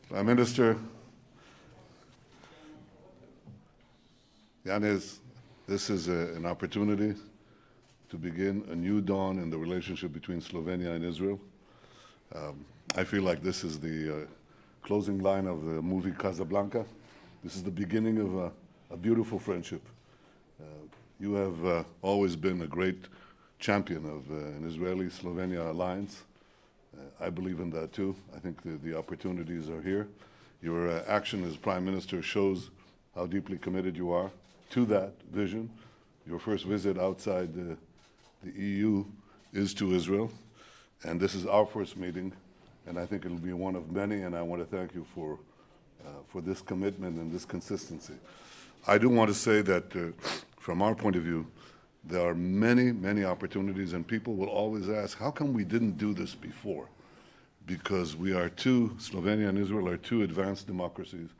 Prime Minister Yanis, this is an opportunity to begin a new dawn in the relationship between Slovenia and Israel. I feel like this is the closing line of the movie Casablanca. This is the beginning of a beautiful friendship. You have always been a great champion of an Israeli-Slovenia alliance. I believe in that too. I think the opportunities are here. Your action as Prime Minister shows how deeply committed you are to that vision. Your first visit outside the EU is to Israel, and this is our first meeting, and I think it'll be one of many, and I want to thank you for this commitment and this consistency. I do want to say that from our point of view, there are many, many opportunities, and people will always ask, how come we didn't do this before? Because Slovenia and Israel are two advanced democracies,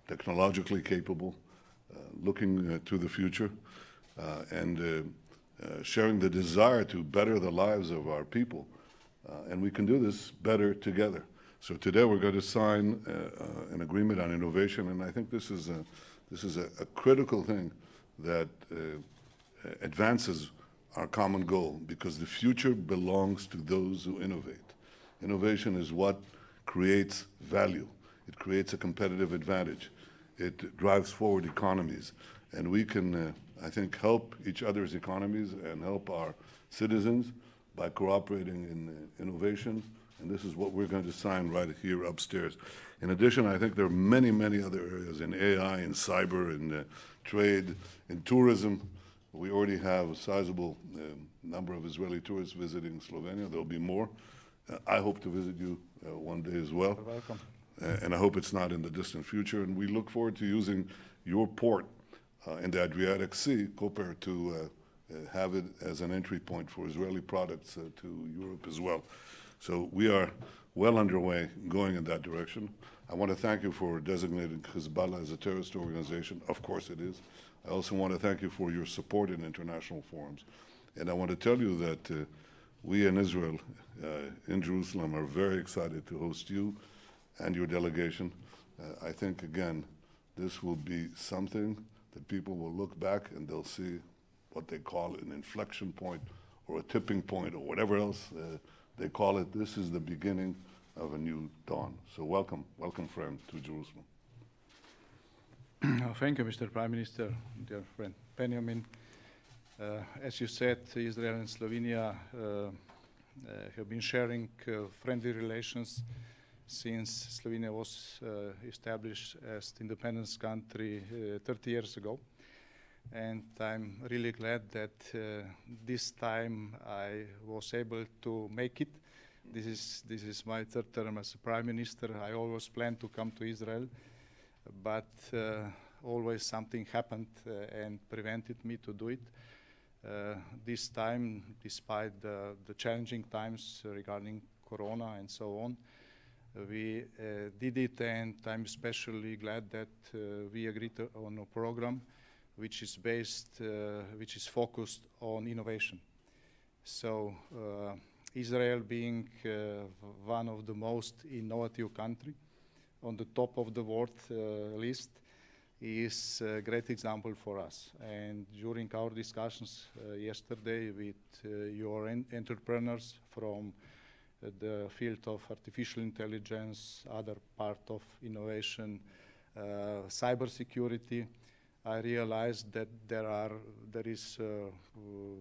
technologically capable, looking to the future, and sharing the desire to better the lives of our people. And we can do this better together. So today we're going to sign an agreement on innovation, and I think this is a critical thing that advances our common goal, because the future belongs to those who innovate. Innovation is what creates value. It creates a competitive advantage. It drives forward economies. And we can, I think, help each other's economies and help our citizens by cooperating in innovation. And this is what we're going to sign right here upstairs. In addition, I think there are many, many other areas in AI, in cyber, in trade, in tourism. We already have a sizable number of Israeli tourists visiting Slovenia. There'll be more. I hope to visit you one day as well. You're welcome. And I hope it's not in the distant future. And we look forward to using your port in the Adriatic Sea, Koper, to have it as an entry point for Israeli products to Europe as well. So we are well underway going in that direction. I want to thank you for designating Hezbollah as a terrorist organization. Of course it is. I also want to thank you for your support in international forums. And I want to tell you that we in Israel, in Jerusalem, are very excited to host you and your delegation. I think, again, this will be something that people will look back and they'll see what they call an inflection point or a tipping point or whatever else they call it. This is the beginning of a new dawn. So welcome, friend, to Jerusalem. Thank you, Mr. Prime Minister, dear friend Benjamin. As you said, Israel and Slovenia have been sharing friendly relations since Slovenia was established as the independence country 30 years ago. And I'm really glad that this time I was able to make it. This is my third term as a Prime Minister. I always planned to come to Israel, but always something happened and prevented me to do it. This time, despite the challenging times regarding Corona and so on, we did it, and I'm especially glad that we agreed on a program which is focused on innovation. So Israel being one of the most innovative countries on the top of the world list is a great example for us. And during our discussions yesterday with your entrepreneurs from the field of artificial intelligence, other part of innovation, cybersecurity, I realized that there is a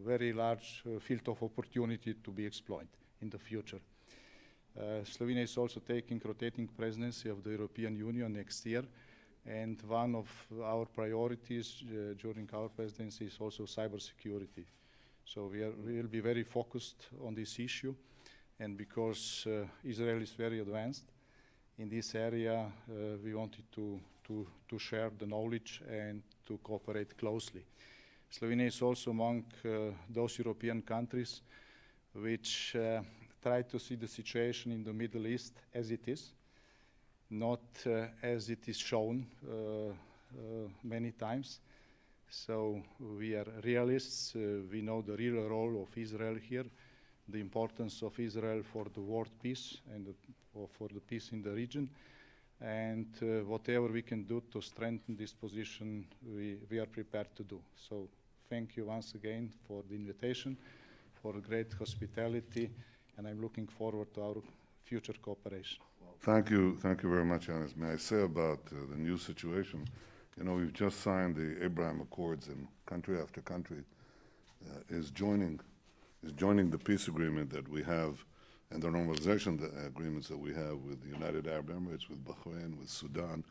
very large field of opportunity to be exploited in the future. Slovenia is also taking rotating presidency of the European Union next year, and one of our priorities during our presidency is also cybersecurity. So we will be very focused on this issue, and because Israel is very advanced in this area, we wanted to share the knowledge and to cooperate closely. Slovenia is also among those European countries which try to see the situation in the Middle East as it is, not as it is shown many times. So we are realists. We know the real role of Israel here, the importance of Israel for the world peace and for the peace in the region. and whatever we can do to strengthen this position, we are prepared to do. So thank you once again for the invitation, for great hospitality, and I'm looking forward to our future cooperation. Thank you very much, Yanis. May I say about the new situation, you know, we've just signed the Abraham Accords, and country after country is joining the peace agreement that we have and the normalization agreements that we have with the United Arab Emirates, with Bahrain, with Sudan.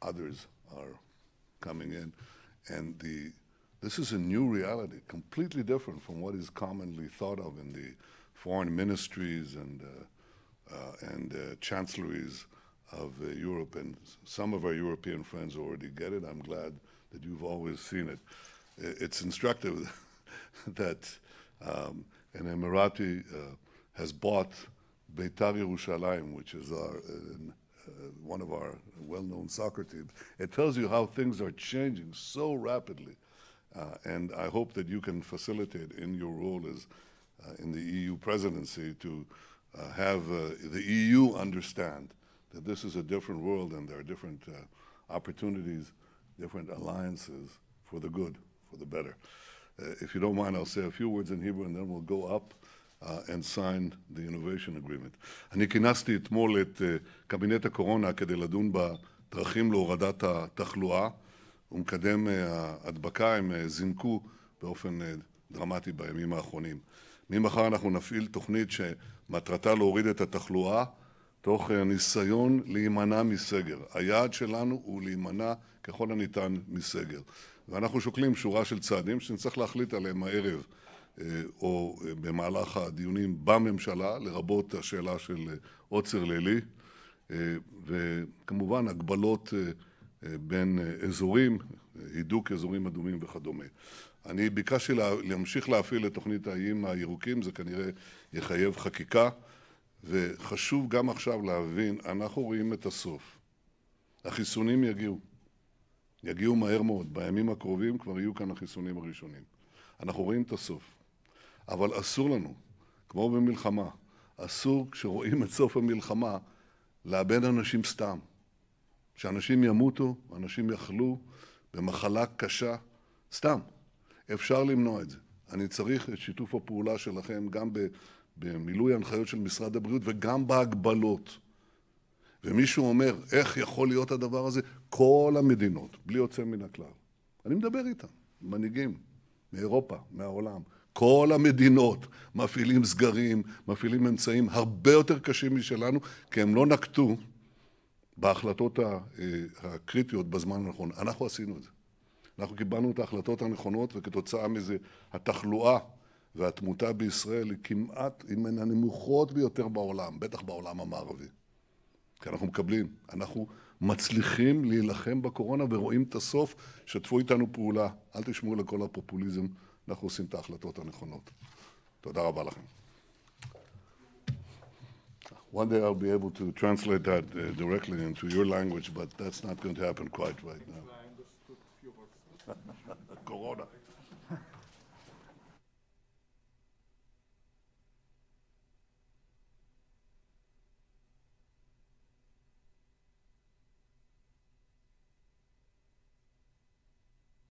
Others are coming in, and this is a new reality, completely different from what is commonly thought of in the foreign ministries and chancelleries of Europe, and some of our European friends already get it. I'm glad that you've always seen it. It's instructive that an Emirati has bought Beitar Yerushalayim, which is one of our well-known soccer teams. It tells you how things are changing so rapidly, and I hope that you can facilitate in your role as in the EU presidency to have the EU understand that this is a different world and there are different opportunities, different alliances for the good, for the better. If you don't mind, I'll say a few words in Hebrew and then we'll go up and sign the innovation agreement. אני כינסתי אתמול את קבינט הקורונה כדי לדון בדרכים להורדת התחלואה ומקדם ההדבקה. הם זינקו באופן דרמטי בימים האחרונים. ממחר אנחנו נפעיל תוכנית שמטרתה להוריד את התחלואה תוך ניסיון להימנע מסגר. היעד שלנו הוא להימנע ככל הניתן מסגר. ואנחנו שוקלים שורה של צעדים שנצטרך להחליט עליהם הערב או במהלך הדיונים בממשלה, לרבות השאלה של עוצר לילי, וכמובן הגבלות בין אזורים, הידוק אזורים אדומים וכדומה. אני ביקשתי להמשיך להפעיל את תוכנית האיים הירוקים, זה כנראה יחייב חקיקה, וחשוב גם עכשיו להבין, אנחנו רואים את הסוף. החיסונים יגיעו מהר מאוד, בימים הקרובים כבר יהיו כאן החיסונים הראשונים. אנחנו רואים את הסוף. אבל אסור לנו, כמו במלחמה, אסור כשרואים את סוף המלחמה לאבד אנשים סתם. שאנשים ימותו, אנשים יחלו במחלה קשה, סתם. אפשר למנוע את זה. אני צריך את שיתוף הפעולה שלכם גם במילוי הנחיות של משרד הבריאות וגם בהגבלות. ומישהו אומר, איך יכול להיות הדבר הזה? כל המדינות, בלי יוצא מן הכלל. אני מדבר איתם, מנהיגים מאירופה, מהעולם. כל המדינות מפעילים סגרים, מפעילים אמצעים הרבה יותר קשים משלנו, כי הם לא נקטו בהחלטות הקריטיות בזמן הנכון. אנחנו עשינו את זה. אנחנו קיבלנו את ההחלטות הנכונות, וכתוצאה מזה התחלואה והתמותה בישראל היא כמעט מן הנמוכות ביותר בעולם, בטח בעולם המערבי. כי אנחנו מקבלים, אנחנו מצליחים להילחם בקורונה ורואים את הסוף, שתפו איתנו פעולה, אל תשמעו לכל הפופוליזם, אנחנו עושים את ההחלטות הנכונות. תודה רבה לכם. One day I'll be able to translate that directly into your language, but that's not going to happen quite right now.